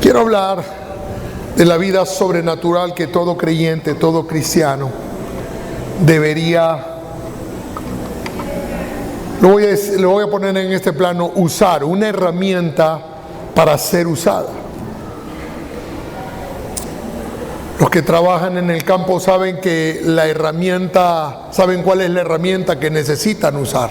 Quiero hablar de la vida sobrenatural que todo creyente, todo cristiano debería, lo voy a poner en este plano, usar una herramienta para ser usada. Los que trabajan en el campo saben que saben cuál es la herramienta que necesitan usar.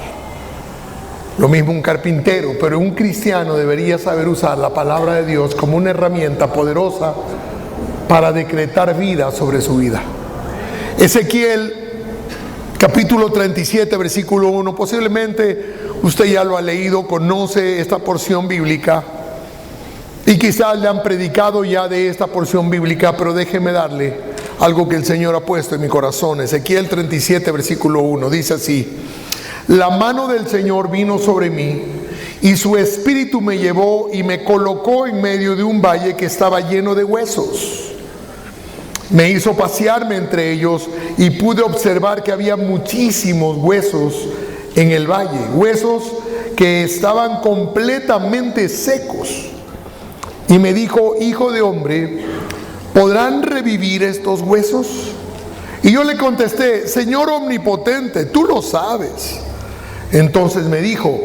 Lo mismo un carpintero, pero un cristiano debería saber usar la palabra de Dios como una herramienta poderosa para decretar vida sobre su vida. Ezequiel capítulo 37, versículo 1, posiblemente usted ya lo ha leído, conoce esta porción bíblica y quizás le han predicado ya de esta porción bíblica, pero déjeme darle algo que el Señor ha puesto en mi corazón. Ezequiel 37, versículo 1, dice así: la mano del Señor vino sobre mí y su espíritu me llevó y me colocó en medio de un valle que estaba lleno de huesos. Me hizo pasearme entre ellos y pude observar que había muchísimos huesos en el valle, huesos que estaban completamente secos. Y me dijo: hijo de hombre, ¿podrán revivir estos huesos? Y yo le contesté: Señor omnipotente, tú lo sabes. Entonces me dijo: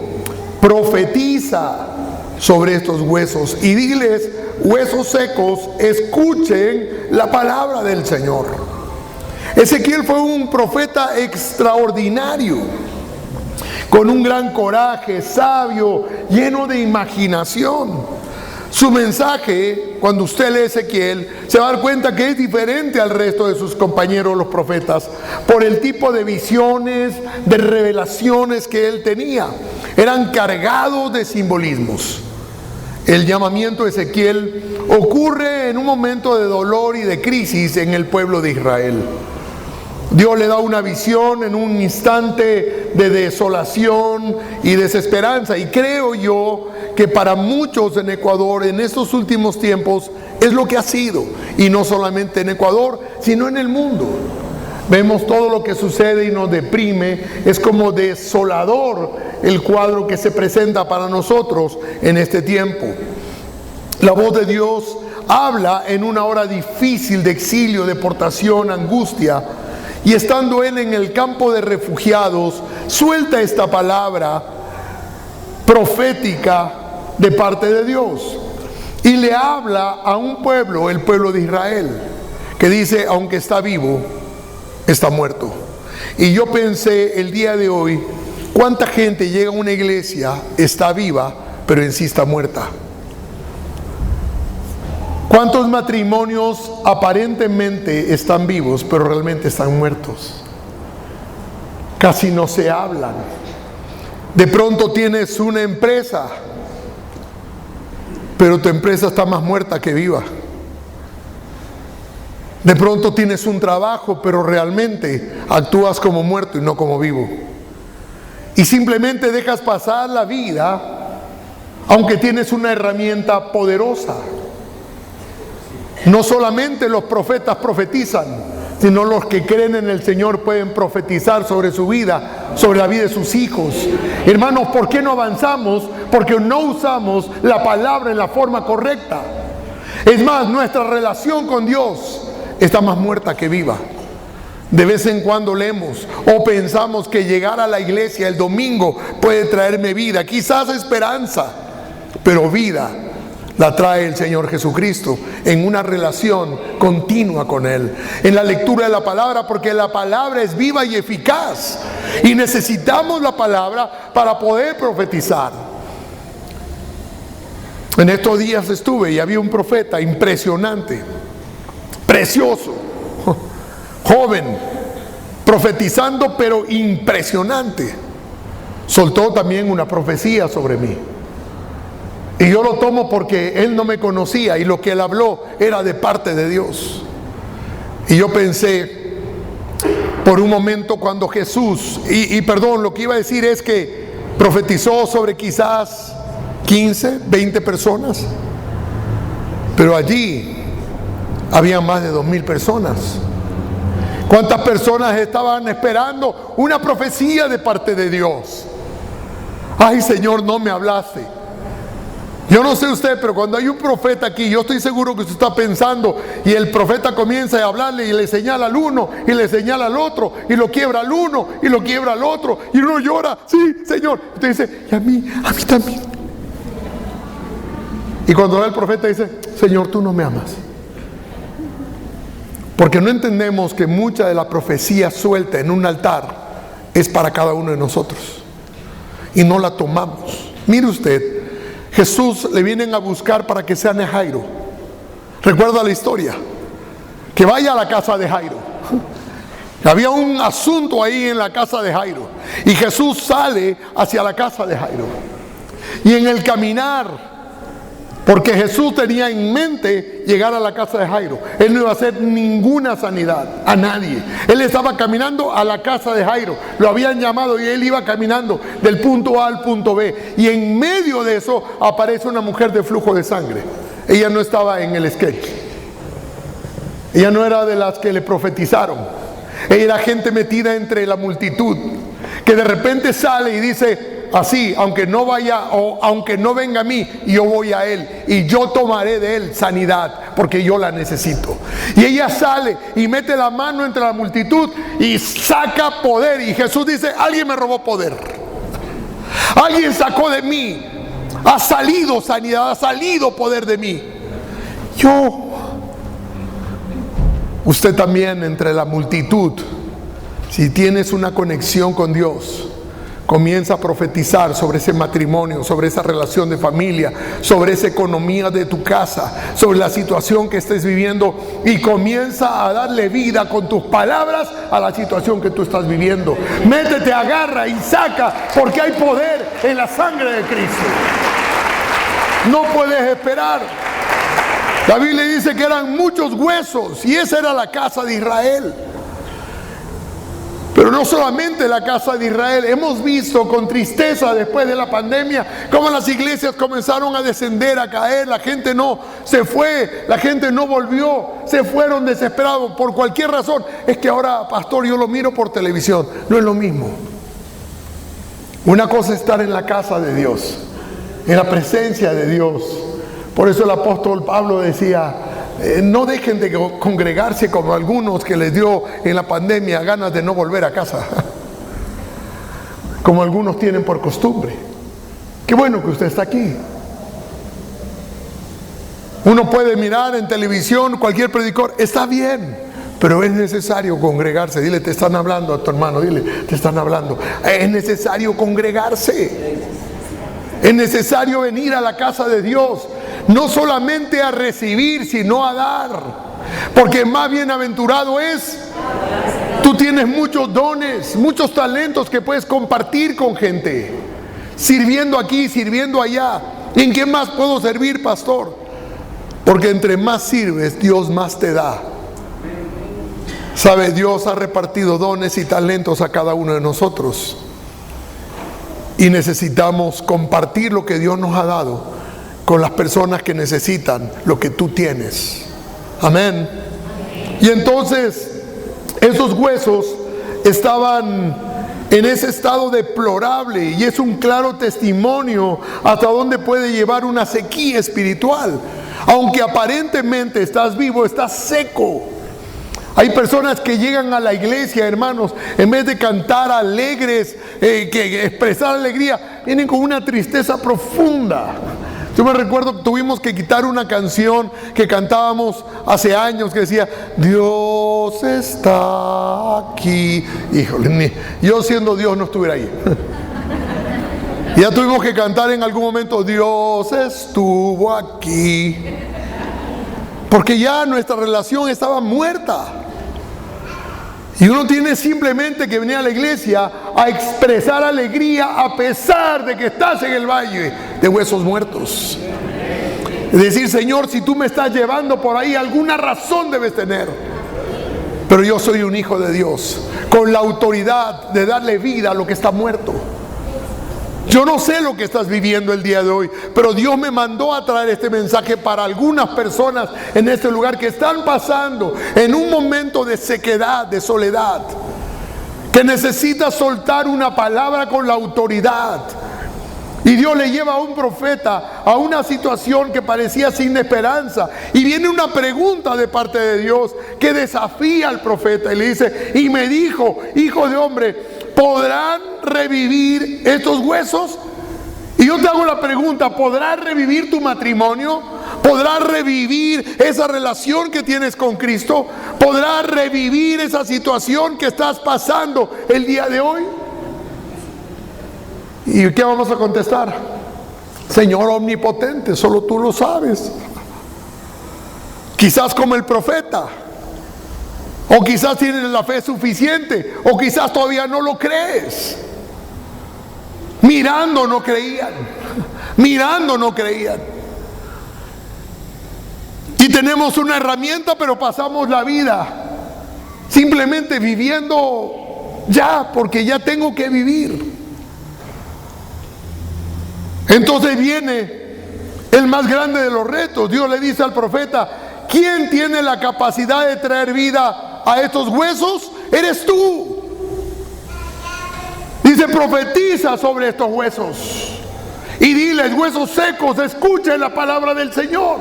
profetiza sobre estos huesos y diles: huesos secos, escuchen la palabra del Señor. Ezequiel fue un profeta extraordinario, con un gran coraje, sabio, lleno de imaginación. Su mensaje, cuando usted lee Ezequiel, se va a dar cuenta que es diferente al resto de sus compañeros los profetas, por el tipo de visiones, de revelaciones que él tenía. Eran cargados de simbolismos. El llamamiento de Ezequiel ocurre en un momento de dolor y de crisis en el pueblo de Israel. Dios le da una visión en un instante de desolación y desesperanza, y creo yo que para muchos en Ecuador en estos últimos tiempos es lo que ha sido, y no solamente en Ecuador, sino en el mundo. Vemos todo lo que sucede y nos deprime. Es como desolador el cuadro que se presenta para nosotros en este tiempo. La voz de Dios habla en una hora difícil de exilio, deportación, angustia, y estando él en el campo de refugiados, suelta esta palabra profética de parte de Dios y le habla a un pueblo, el pueblo de Israel, que dice: aunque está vivo, está muerto. Y yo pensé el día de hoy, ¿cuánta gente llega a una iglesia, está viva, pero en sí está muerta? ¿Cuántos matrimonios aparentemente están vivos, pero realmente están muertos? Casi no se hablan. De pronto tienes una empresa, pero tu empresa está más muerta que viva. De pronto tienes un trabajo, pero realmente actúas como muerto y no como vivo. Y simplemente dejas pasar la vida, aunque tienes una herramienta poderosa. No solamente los profetas profetizan, sino los que creen en el Señor pueden profetizar sobre su vida, sobre la vida de sus hijos. Hermanos, ¿por qué no avanzamos? Porque no usamos la palabra en la forma correcta. Es más, nuestra relación con Dios está más muerta que viva. De vez en cuando leemos o pensamos que llegar a la iglesia el domingo puede traerme vida, quizás esperanza, pero vida la trae el Señor Jesucristo en una relación continua con Él, en la lectura de la palabra, porque la palabra es viva y eficaz y necesitamos la palabra para poder profetizar. En estos días estuve y había un profeta impresionante, precioso, joven, profetizando, pero impresionante. Soltó también una profecía sobre mí. Y yo lo tomo porque él no me conocía y lo que él habló era de parte de Dios. Y yo pensé por un momento cuando Jesús, perdón, lo que iba a decir es que profetizó sobre quizás 15, 20 personas. Pero allí había más de 2,000 personas. ¿Cuántas personas estaban esperando una profecía de parte de Dios? Ay, Señor, no me hablaste. Yo no sé usted, pero cuando hay un profeta aquí, yo estoy seguro que usted está pensando y el profeta comienza a hablarle y le señala al uno y le señala al otro y lo quiebra al uno y lo quiebra al otro y uno llora, sí, Señor. Usted dice, y a mí también. Y cuando va el profeta dice, Señor, tú no me amas. Porque no entendemos que mucha de la profecía suelta en un altar es para cada uno de nosotros. Y no la tomamos. Mire usted, Jesús le vienen a buscar para que sane a Jairo. ¿Recuerda la historia? Que vaya a la casa de Jairo. Había un asunto ahí en la casa de Jairo. Y Jesús sale hacia la casa de Jairo. Y en el caminar, porque Jesús tenía en mente llegar a la casa de Jairo, Él no iba a hacer ninguna sanidad a nadie. Él estaba caminando a la casa de Jairo, lo habían llamado y él iba caminando del punto A al punto B. Y en medio de eso aparece una mujer de flujo de sangre. Ella no estaba en el sketch. Ella no era de las que le profetizaron. Ella era gente metida entre la multitud, que de repente sale y dice, así, aunque no vaya o aunque no venga a mí, yo voy a él y yo tomaré de él sanidad porque yo la necesito. Y ella sale y mete la mano entre la multitud y saca poder. Y Jesús dice, alguien me robó poder. Alguien sacó de mí. Ha salido sanidad, ha salido poder de mí. Usted también entre la multitud, si tienes una conexión con Dios, comienza a profetizar sobre ese matrimonio, sobre esa relación de familia, sobre esa economía de tu casa, sobre la situación que estés viviendo, y comienza a darle vida con tus palabras a la situación que tú estás viviendo. Métete, agarra y saca, porque hay poder en la sangre de Cristo. No puedes esperar. La Biblia dice que eran muchos huesos y esa era la casa de Israel. Pero no solamente la casa de Israel, hemos visto con tristeza después de la pandemia cómo las iglesias comenzaron a descender, a caer, la gente no se fue, la gente no volvió, se fueron desesperados por cualquier razón. Es que ahora, pastor, yo lo miro por televisión, no es lo mismo. Una cosa es estar en la casa de Dios, en la presencia de Dios. Por eso el apóstol Pablo decía, no dejen de congregarse como algunos que les dio en la pandemia ganas de no volver a casa, como algunos tienen por costumbre. Qué bueno que usted está aquí. Uno puede mirar en televisión cualquier predicador, está bien, pero es necesario congregarse. Dile, te están hablando a tu hermano, dile, te están hablando. Es necesario congregarse. Es necesario venir a la casa de Dios, no solamente a recibir, sino a dar. Porque más bienaventurado es, tú tienes muchos dones, muchos talentos que puedes compartir con gente, sirviendo aquí, sirviendo allá. ¿En qué más puedo servir, pastor? Porque entre más sirves, Dios más te da. Sabe, Dios ha repartido dones y talentos a cada uno de nosotros. Y necesitamos compartir lo que Dios nos ha dado con las personas que necesitan lo que tú tienes. Amén. Y entonces esos huesos estaban en ese estado deplorable, y es un claro testimonio hasta dónde puede llevar una sequía espiritual. Aunque aparentemente estás vivo, estás seco. Hay personas que llegan a la iglesia, hermanos, en vez de cantar alegres, que expresar alegría, vienen con una tristeza profunda. Yo me recuerdo que tuvimos que quitar una canción que cantábamos hace años que decía, Dios está aquí. Híjole, yo siendo Dios no estuviera ahí. Ya tuvimos que cantar en algún momento, Dios estuvo aquí. Porque ya nuestra relación estaba muerta. Y uno tiene simplemente que venir a la iglesia a expresar alegría a pesar de que estás en el valle de huesos muertos. Es decir, Señor, si tú me estás llevando por ahí, alguna razón debes tener. Pero yo soy un hijo de Dios, con la autoridad de darle vida a lo que está muerto. Yo no sé lo que estás viviendo el día de hoy, pero Dios me mandó a traer este mensaje para algunas personas en este lugar que están pasando en un momento de sequedad, de soledad, que necesita soltar una palabra con la autoridad. Y Dios le lleva a un profeta a una situación que parecía sin esperanza. Y viene una pregunta de parte de Dios que desafía al profeta. Y le dice, y me dijo, hijo de hombre, ¿podrán revivir estos huesos? Y yo te hago la pregunta, ¿podrás revivir tu matrimonio? ¿Podrás revivir esa relación que tienes con Cristo? ¿Podrás revivir esa situación que estás pasando el día de hoy? ¿Y qué vamos a contestar? Señor omnipotente, solo tú lo sabes. Quizás como el profeta, o quizás tienes la fe suficiente, o quizás todavía no lo crees. Mirando no creían, mirando no creían. Y tenemos una herramienta, pero pasamos la vida simplemente viviendo ya, porque ya tengo que vivir. Entonces viene el más grande de los retos. Dios le dice al profeta, ¿quién tiene la capacidad de traer vida a estos huesos? Eres tú. Dice, profetiza sobre estos huesos y diles, huesos secos, escuchen la palabra del Señor.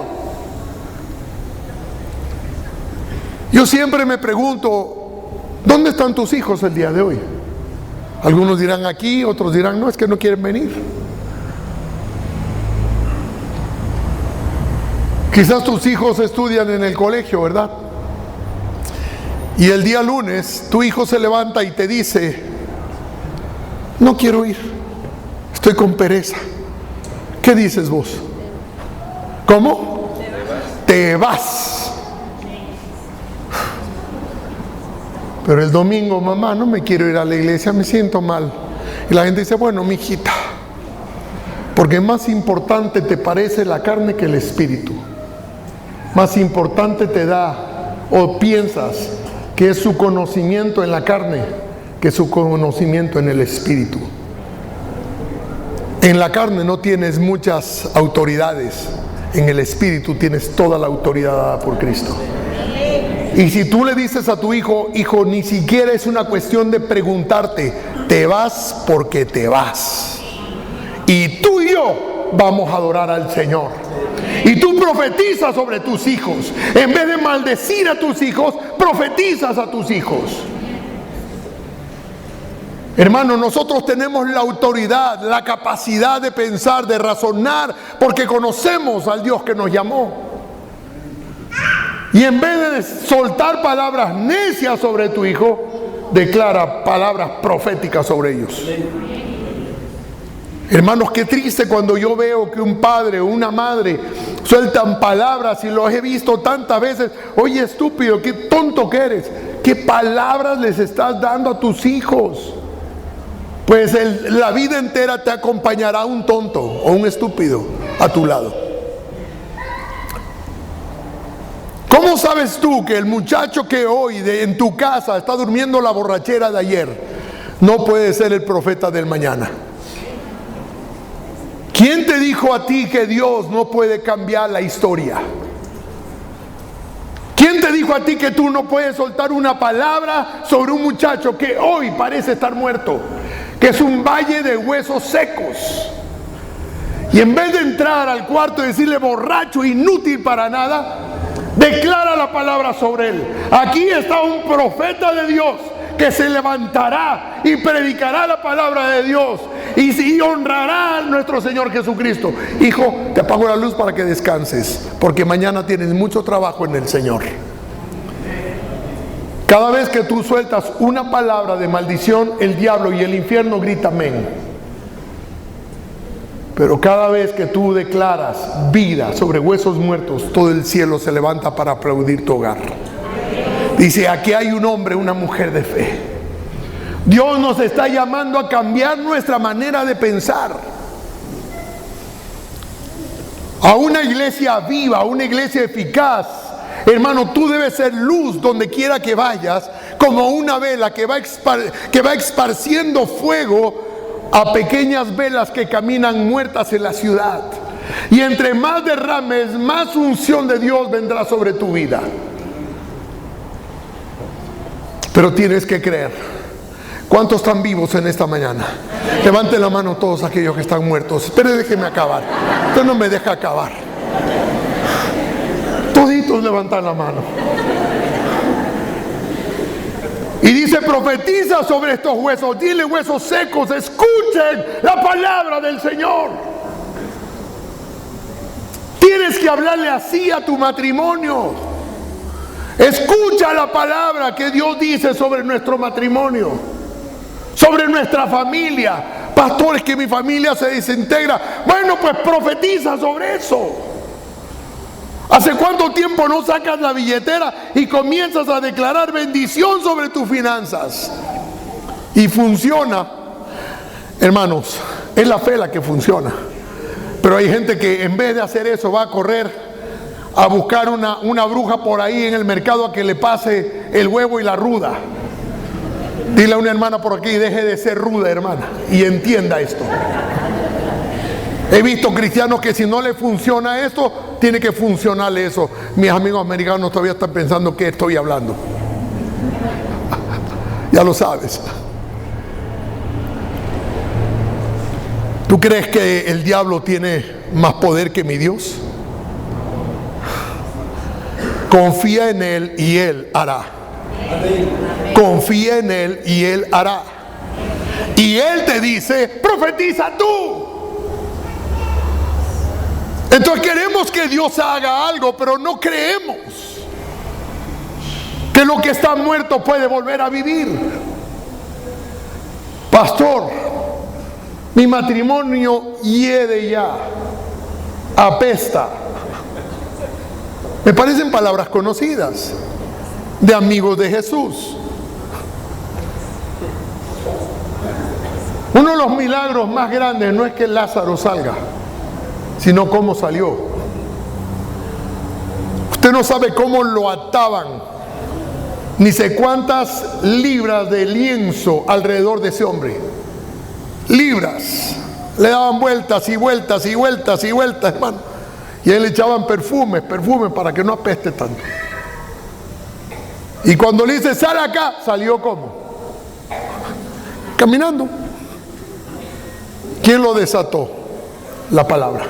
Yo siempre me pregunto, ¿dónde están tus hijos el día de hoy? Algunos dirán aquí, otros dirán, no, es que no quieren venir. Quizás tus hijos estudian en el colegio, ¿verdad? Y el día lunes tu hijo se levanta y te dice, no quiero ir, estoy con pereza. ¿Qué dices vos? ¿Cómo? Te vas. Pero el domingo, mamá, no me quiero ir a la iglesia, me siento mal. Y la gente dice, bueno, mijita, porque más importante te parece la carne que el espíritu. Más importante te da o piensas que es su conocimiento en la carne que su conocimiento en el espíritu. En la carne no tienes muchas autoridades, en el espíritu tienes toda la autoridad dada por Cristo. Y si tú le dices a tu hijo, hijo, ni siquiera es una cuestión de preguntarte, te vas porque te vas. Y tú y yo vamos a adorar al Señor. Y tú profetizas sobre tus hijos. En vez de maldecir a tus hijos, profetizas a tus hijos. Hermano, nosotros tenemos la autoridad, la capacidad de pensar, de razonar, porque conocemos al Dios que nos llamó. Y en vez de soltar palabras necias sobre tu hijo, declara palabras proféticas sobre ellos. Hermanos, qué triste cuando yo veo que un padre o una madre sueltan palabras, y los he visto tantas veces. Oye, estúpido, qué tonto que eres. ¿Qué palabras les estás dando a tus hijos? Pues la vida entera te acompañará un tonto o un estúpido a tu lado. ¿Cómo sabes tú que el muchacho que hoy en tu casa está durmiendo la borrachera de ayer no puede ser el profeta del mañana? ¿Quién te dijo a ti que Dios no puede cambiar la historia? ¿Quién te dijo a ti que tú no puedes soltar una palabra sobre un muchacho que hoy parece estar muerto? Que es un valle de huesos secos. Y en vez de entrar al cuarto y decirle borracho, inútil para nada, declara la palabra sobre él. Aquí está un profeta de Dios que se levantará y predicará la palabra de Dios y honrará a nuestro Señor Jesucristo. Hijo, te apago la luz para que descanses, porque mañana tienes mucho trabajo en el Señor. Cada vez que tú sueltas una palabra de maldición, el diablo y el infierno gritan amén. Pero cada vez que tú declaras vida sobre huesos muertos, todo el cielo se levanta para aplaudir tu hogar. Dice, aquí hay un hombre, una mujer de fe. Dios nos está llamando a cambiar nuestra manera de pensar. A una iglesia viva, a una iglesia eficaz. Hermano, tú debes ser luz donde quiera que vayas, como una vela que va esparciendo fuego a pequeñas velas que caminan muertas en la ciudad. Y entre más derrames, más unción de Dios vendrá sobre tu vida. Pero tienes que creer. ¿Cuántos están vivos en esta mañana? Levanten la mano todos aquellos que están muertos. Pero déjenme acabar. Usted no me deja acabar. Toditos levantan la mano. Y dice, profetiza sobre estos huesos. Dile, huesos secos, escuchen la palabra del Señor. Tienes que hablarle así a tu matrimonio. Escucha la palabra que Dios dice sobre nuestro matrimonio, sobre nuestra familia. Pastor, es que mi familia se desintegra. Bueno, pues profetiza sobre eso. ¿Hace cuánto tiempo no sacas la billetera y comienzas a declarar bendición sobre tus finanzas? Y funciona. Hermanos, es la fe la que funciona. Pero hay gente que en vez de hacer eso va a correr a buscar una bruja por ahí en el mercado a que le pase el huevo y la ruda. Dile a una hermana por aquí, deje de ser ruda, hermana, y entienda esto. He visto cristianos que si no le funciona esto, tiene que funcionarle eso. Mis amigos americanos todavía están pensando que estoy hablando. Ya lo sabes. ¿Tú crees que el diablo tiene más poder que mi Dios? Confía en Él y Él hará. Confía en Él y Él hará. Y Él te dice, profetiza tú. Entonces queremos que Dios haga algo, pero no creemos que lo que está muerto puede volver a vivir. Pastor, mi matrimonio hiede ya, apesta. Me parecen palabras conocidas de amigos de Jesús. Uno de los milagros más grandes no es que Lázaro salga, sino cómo salió. Usted no sabe cómo lo ataban, ni sé cuántas libras de lienzo alrededor de ese hombre. Libras. Le daban vueltas y vueltas y vueltas y vueltas, hermano. Y a él le echaban perfumes para que no apeste tanto. Y cuando le dice, sal acá, salió como caminando. ¿Quién lo desató? La palabra.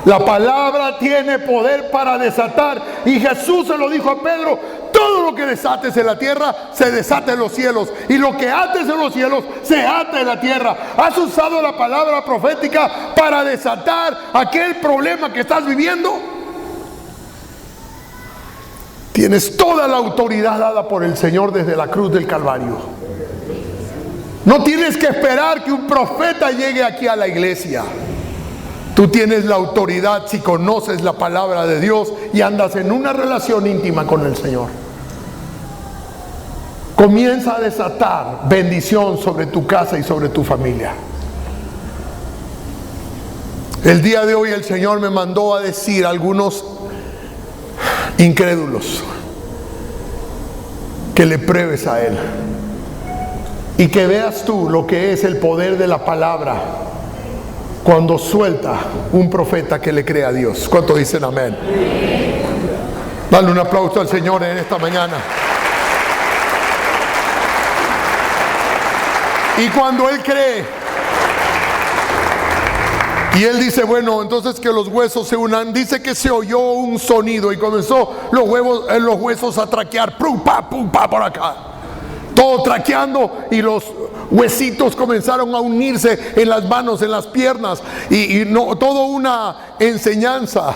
La palabra tiene poder para desatar. Y Jesús se lo dijo a Pedro: todo lo que desates en la tierra, se desata en los cielos. Y lo que ates en los cielos, se ata en la tierra. Has usado la palabra profética para desatar aquel problema que estás viviendo. Tienes toda la autoridad dada por el Señor desde la cruz del Calvario. No tienes que esperar que un profeta llegue aquí a la iglesia. Tú tienes la autoridad si conoces la palabra de Dios y andas en una relación íntima con el Señor. Comienza a desatar bendición sobre tu casa y sobre tu familia. El día de hoy el Señor me mandó a decir a algunos incrédulos que le pruebes a Él y que veas tú lo que es el poder de la palabra cuando suelta un profeta que le cree a Dios. ¿Cuántos dicen amén? Dale un aplauso al Señor en esta mañana. Y cuando Él cree y Él dice, bueno, entonces que los huesos se unan, dice que se oyó un sonido y comenzó los huesos a traquear, pum, pa, por acá. Todo traqueando y los huesitos comenzaron a unirse en las manos, en las piernas y no, todo una enseñanza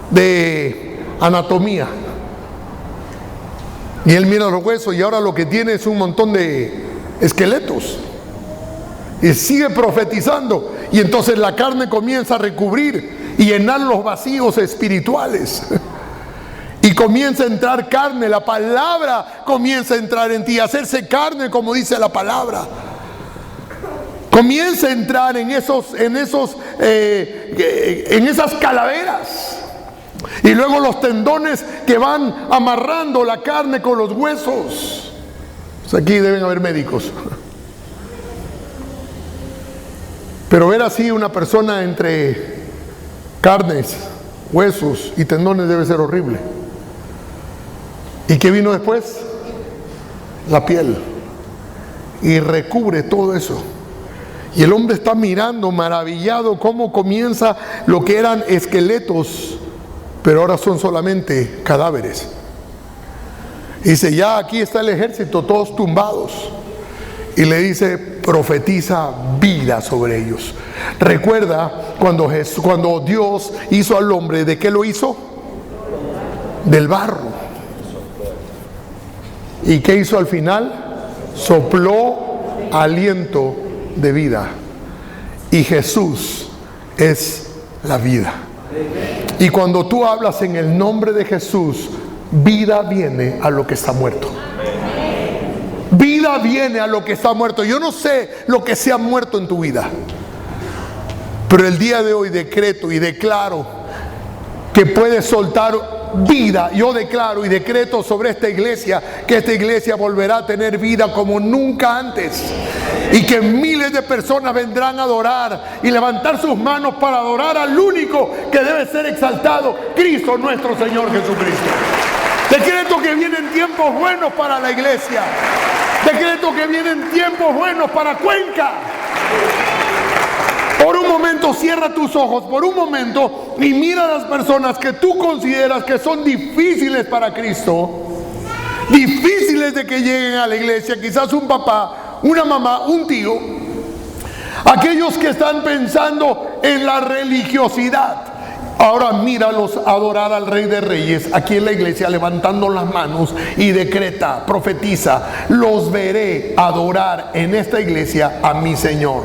de anatomía. Y él mira los huesos y ahora lo que tiene es un montón de esqueletos. Y sigue profetizando y entonces la carne comienza a recubrir y llenar los vacíos espirituales. Y comienza a entrar carne, la palabra comienza a entrar en ti, a hacerse carne como dice la palabra. Comienza a entrar en esas calaveras. Y luego los tendones que van amarrando la carne con los huesos. Pues aquí deben haber médicos. Pero ver así una persona entre carnes, huesos y tendones debe ser horrible. ¿Y qué vino después? La piel. y recubre todo eso. Y el hombre está mirando maravillado cómo comienza lo que eran esqueletos, pero ahora son solamente cadáveres. Y dice, ya aquí está el ejército, todos tumbados. Y le dice, profetiza vida sobre ellos. Recuerda cuando Dios hizo al hombre, ¿de qué lo hizo? Del barro. ¿Y qué hizo al final? Sopló aliento de vida. Y Jesús es la vida. Y cuando tú hablas en el nombre de Jesús, vida viene a lo que está muerto. Vida viene a lo que está muerto. Yo no sé lo que se ha muerto en tu vida, pero el día de hoy decreto y declaro que puedes soltar vida. Yo declaro y decreto sobre esta iglesia que esta iglesia volverá a tener vida como nunca antes, y que miles de personas vendrán a adorar y levantar sus manos para adorar al único que debe ser exaltado, Cristo nuestro Señor Jesucristo. Decreto que vienen tiempos buenos para la iglesia. Decreto que vienen tiempos buenos para Cuenca. Por un momento cierra tus ojos, por un momento, y mira a las personas que tú consideras que son difíciles para Cristo, difíciles de que lleguen a la iglesia. Quizás un papá, una mamá, un tío, aquellos que están pensando en la religiosidad. Ahora míralos adorar al Rey de Reyes aquí en la iglesia, levantando las manos, y decreta, profetiza, los veré adorar en esta iglesia a mi Señor.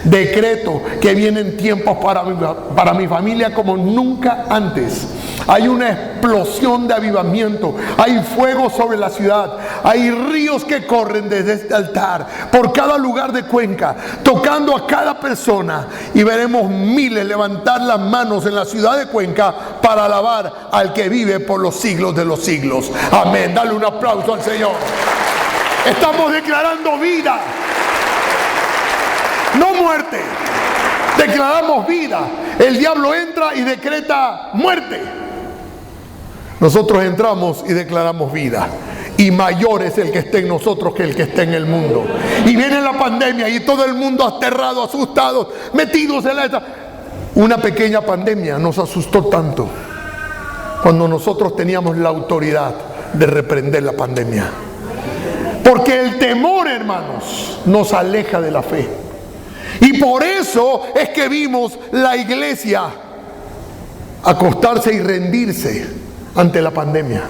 Decreto que vienen tiempos para mi familia como nunca antes. Hay una explosión de avivamiento, hay fuego sobre la ciudad, hay ríos que corren desde este altar por cada lugar de Cuenca, tocando a cada persona, y veremos miles levantar las manos en la ciudad de Cuenca para alabar al que vive por los siglos de los siglos. Amén. Dale un aplauso al Señor. Estamos declarando vida, no muerte. Declaramos vida. El diablo entra y decreta muerte. Nosotros entramos y declaramos vida. Y mayor es el que esté en nosotros que el que esté en el mundo. Y viene la pandemia y todo el mundo aterrado, asustado, metidos en una pequeña pandemia nos asustó tanto, cuando nosotros teníamos la autoridad de reprender la pandemia. Porque el temor, hermanos, nos aleja de la fe. Y por eso es que vimos la iglesia acostarse y rendirse ante la pandemia.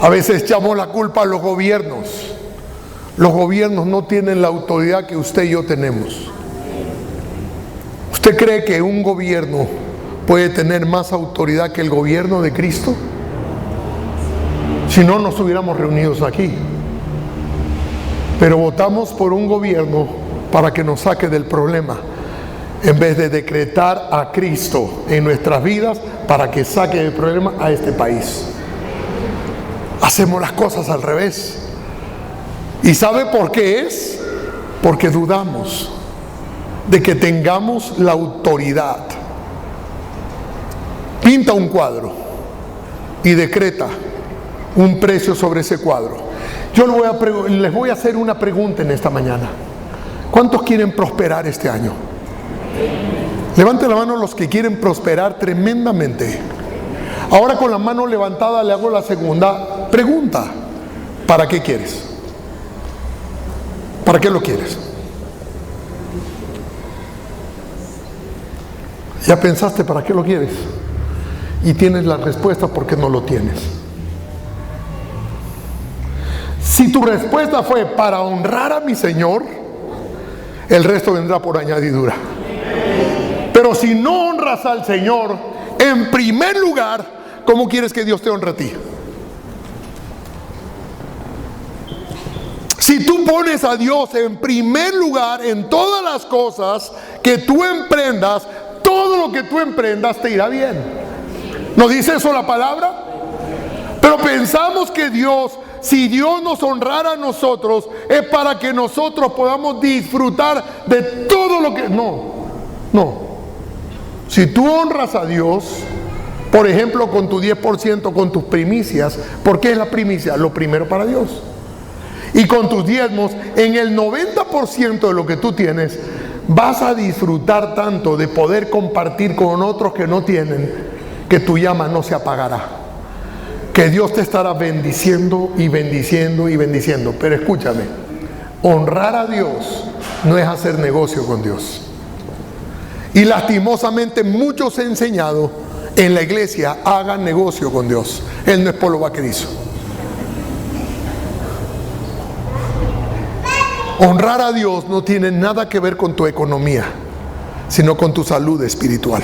A veces echamos la culpa a los gobiernos. Los gobiernos no tienen la autoridad que usted y yo tenemos. ¿Usted cree que un gobierno puede tener más autoridad que el gobierno de Cristo? Si no, nos hubiéramos reunidos aquí. Pero votamos por un gobierno para que nos saque del problema, en vez de decretar a Cristo en nuestras vidas para que saque del problema a este país. Hacemos las cosas al revés. ¿Y sabe por qué es? Porque dudamos de que tengamos la autoridad. Pinta un cuadro y decreta un precio sobre ese cuadro. Yo les voy a hacer una pregunta en esta mañana. ¿Cuántos quieren prosperar este año? Levanten la mano los que quieren prosperar tremendamente. Ahora, con la mano levantada, le hago la segunda pregunta. ¿Para qué quieres? ¿Para qué lo quieres? ¿Ya pensaste para qué lo quieres? Y tienes la respuesta porque no lo tienes. Si tu respuesta fue para honrar a mi Señor, el resto vendrá por añadidura. Pero si no honras al Señor en primer lugar, ¿cómo quieres que Dios te honre a ti? Si tú pones a Dios en primer lugar en todas las cosas que tú emprendas, todo lo que tú emprendas te irá bien. ¿No dice eso la palabra? Pero pensamos que Dios, si Dios nos honrara a nosotros, es para que nosotros podamos disfrutar de todo lo que... No. Si tú honras a Dios, por ejemplo, con tu 10%, con tus primicias, ¿por qué es la primicia? Lo primero para Dios. y con tus diezmos, en el 90% de lo que tú tienes, vas a disfrutar tanto de poder compartir con otros que no tienen, que tu llama no se apagará. Que Dios te estará bendiciendo y bendiciendo y bendiciendo. Pero escúchame, honrar a Dios no es hacer negocio con Dios. Y lastimosamente muchos han enseñado en la iglesia, hagan negocio con Dios. Él no es polvo vaquerizo. Honrar a Dios no tiene nada que ver con tu economía, sino con tu salud espiritual.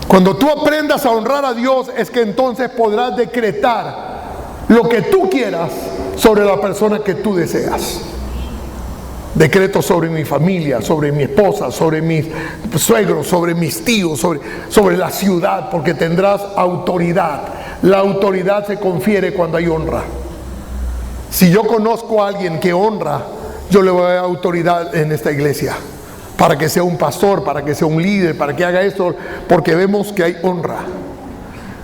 Cuando tú aprendas a honrar a Dios, es que entonces podrás decretar lo que tú quieras sobre la persona que tú deseas. Decreto sobre mi familia, sobre mi esposa, sobre mis suegros, sobre mis tíos, sobre la ciudad, porque tendrás autoridad. La autoridad se confiere cuando hay honra. Si yo conozco a alguien que honra, yo le voy a dar autoridad en esta iglesia, para que sea un pastor, para que sea un líder, para que haga esto, porque vemos que hay honra.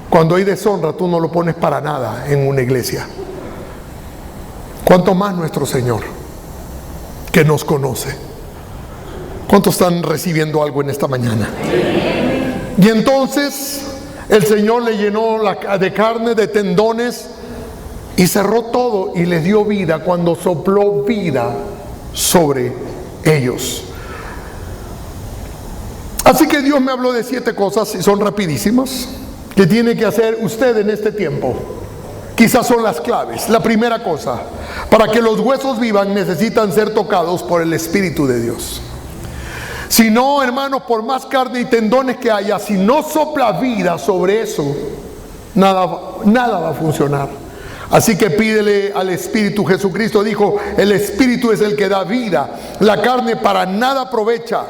Cuando hay deshonra, tú no lo pones para nada en una iglesia. ¿Cuánto más nuestro Señor, que nos conoce? ¿Cuántos están recibiendo algo en esta mañana? Y entonces el Señor le llenó de carne, de tendones, y cerró todo y les dio vida cuando sopló vida sobre ellos. Así que Dios me habló de 7 cosas, y son rapidísimas, que tiene que hacer usted en este tiempo. Quizás son las claves. La primera cosa, para que los huesos vivan, necesitan ser tocados por el Espíritu de Dios. Si no, hermanos, por más carne y tendones que haya, si no sopla vida sobre eso, nada va a funcionar. Así que pídele al Espíritu. Jesucristo dijo, el Espíritu es el que da vida, la carne para nada aprovecha.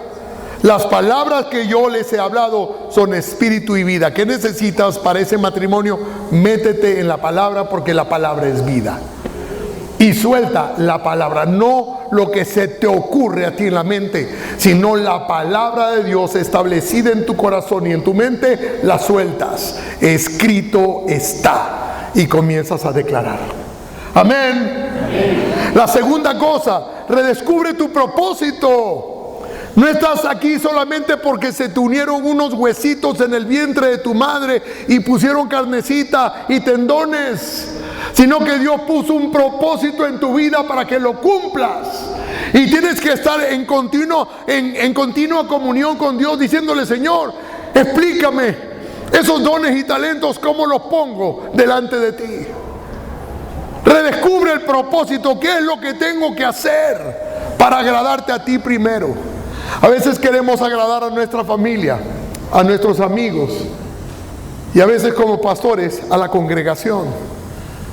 Las palabras que yo les he hablado son espíritu y vida. ¿Qué necesitas para ese matrimonio? Métete en la palabra, porque la palabra es vida. Y suelta la palabra, no lo que se te ocurre a ti en la mente, sino la palabra de Dios establecida en tu corazón y en tu mente, la sueltas. Escrito está. Y comienzas a declarar. Amén. Amén. La segunda cosa, redescubre tu propósito. No estás aquí solamente porque se te unieron unos huesitos en el vientre de tu madre y pusieron carnecita y tendones, sino que Dios puso un propósito en tu vida para que lo cumplas. Y tienes que estar en continua comunión con Dios, diciéndole, Señor, explícame esos dones y talentos, ¿cómo los pongo delante de ti? Redescubre el propósito. ¿Qué es lo que tengo que hacer para agradarte a ti primero? A veces queremos agradar a nuestra familia, a nuestros amigos, y a veces como pastores a la congregación.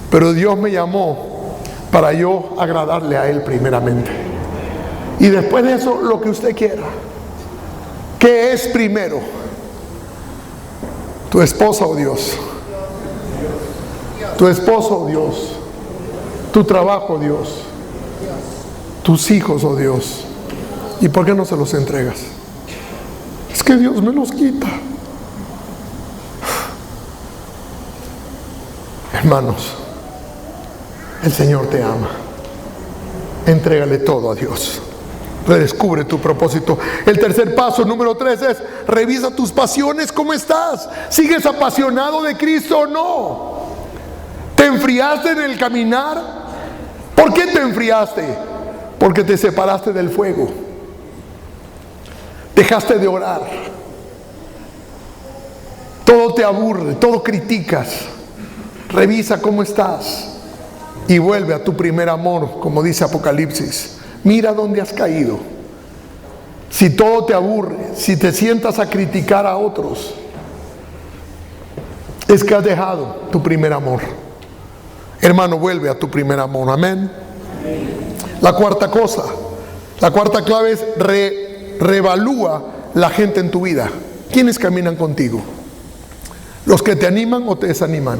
Pero Dios me llamó para yo agradarle a Él primeramente. Y después de eso, lo que usted quiera. ¿Qué es primero? Tu esposa o Dios, tu esposo o Dios, tu trabajo o Dios, tus hijos o Dios. ¿Y por qué no se los entregas? Es que Dios me los quita. Hermanos, el Señor te ama. Entrégale todo a Dios. Redescubre tu propósito. El tercer paso, número 3, es revisa tus pasiones. ¿Cómo estás? ¿Sigues apasionado de Cristo o no? ¿Te enfriaste en el caminar? ¿Por qué te enfriaste? Porque te separaste del fuego. Dejaste de orar. Todo te aburre, todo criticas. Revisa cómo estás y vuelve a tu primer amor, como dice Apocalipsis. Mira dónde has caído. Si todo te aburre, si te sientas a criticar a otros, es que has dejado tu primer amor. Hermano, vuelve a tu primer amor. Amén. La cuarta cosa, la cuarta clave es reevalúa la gente en tu vida. ¿Quiénes caminan contigo? ¿Los que te animan o te desaniman?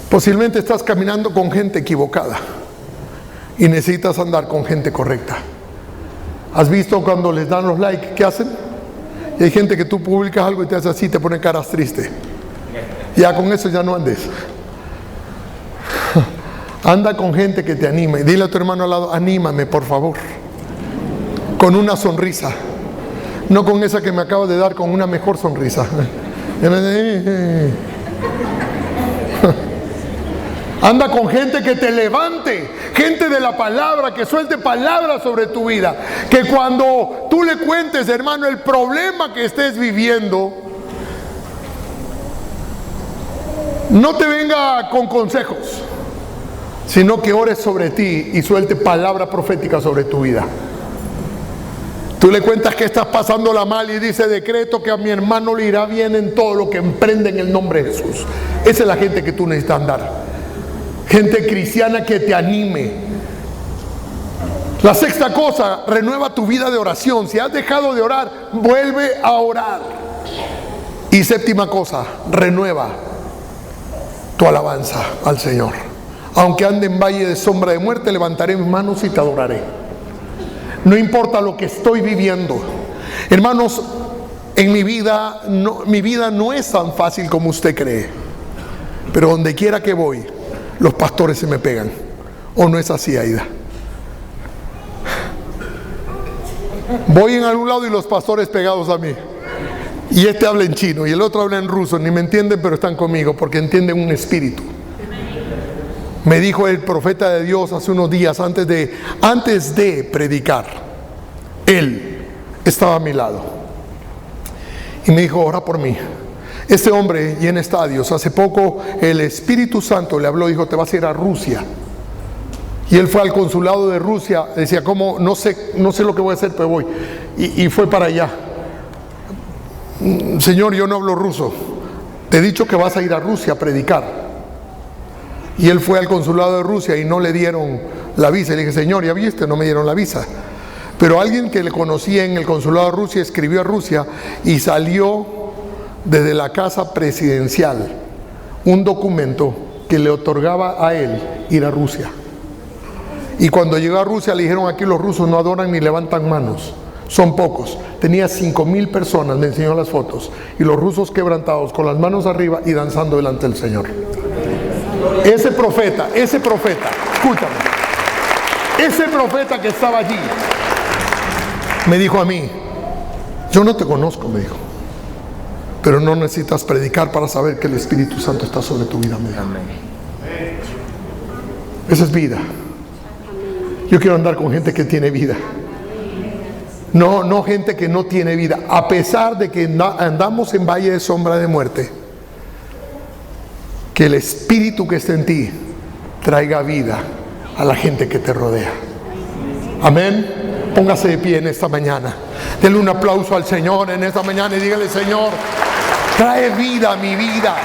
Posiblemente estás caminando con gente equivocada y necesitas andar con gente correcta. ¿Has visto cuando les dan los likes? ¿Qué hacen? Y hay gente que tú publicas algo y te hace así, te pone caras tristes. Ya con eso ya no andes. Anda con gente que te anime. Dile a tu hermano al lado, anímame por favor. Con una sonrisa. No con esa que me acabo de dar, con una mejor sonrisa. Anda con gente que te levante, gente de la palabra, que suelte palabras sobre tu vida. Que cuando tú le cuentes, hermano, el problema que estés viviendo, no te venga con consejos, sino que ores sobre ti y suelte palabra profética sobre tu vida. Tú le cuentas que estás pasándola mal y dice, decreto que a mi hermano le irá bien en todo lo que emprende en el nombre de Jesús. Esa es la gente que tú necesitas andar. Gente cristiana que te anime. La sexta cosa, renueva tu vida de oración. Si has dejado de orar, vuelve a orar. Y séptima cosa, renueva tu alabanza al Señor. Aunque ande en valle de sombra de muerte, levantaré mis manos y te adoraré. No importa lo que estoy viviendo. Hermanos, en mi vida no es tan fácil como usted cree. Pero donde quiera que voy, los pastores se me pegan. ¿O no es así, Aida? Voy en algún lado y los pastores pegados a mí. Y este habla en chino y el otro habla en ruso. Ni me entienden, pero están conmigo porque entienden un espíritu. Me dijo el profeta de Dios hace unos días, antes de predicar, él estaba a mi lado y me dijo, ora por mí. Este hombre llena estadios. Hace poco el Espíritu Santo le habló, dijo, te vas a ir a Rusia. Y él fue al consulado de Rusia, decía, ¿cómo? No sé lo que voy a hacer, pero voy. Y fue para allá. Señor, yo no hablo ruso. Te he dicho que vas a ir a Rusia a predicar. Y él fue al consulado de Rusia y no le dieron la visa. Y le dije, Señor, ¿ya viste? No me dieron la visa. Pero alguien que le conocía en el consulado de Rusia escribió a Rusia y salió desde la casa presidencial un documento que le otorgaba a él ir a Rusia. Y cuando llegó a Rusia le dijeron, aquí los rusos no adoran ni levantan manos. Son pocos. Tenía 5,000 personas, me enseñó las fotos. Y los rusos quebrantados con las manos arriba y danzando delante del Señor. Ese profeta, escúchame, ese profeta que estaba allí, me dijo a mí, yo no te conozco, me dijo, pero no necesitas predicar para saber que el Espíritu Santo está sobre tu vida, me dijo. Esa es vida. Yo quiero andar con gente que tiene vida. No gente que no tiene vida. A pesar de que andamos en valle de sombra de muerte, que el Espíritu que está en ti traiga vida a la gente que te rodea. Amén. Póngase de pie en esta mañana. Denle un aplauso al Señor en esta mañana y dígale, Señor, trae vida a mi vida.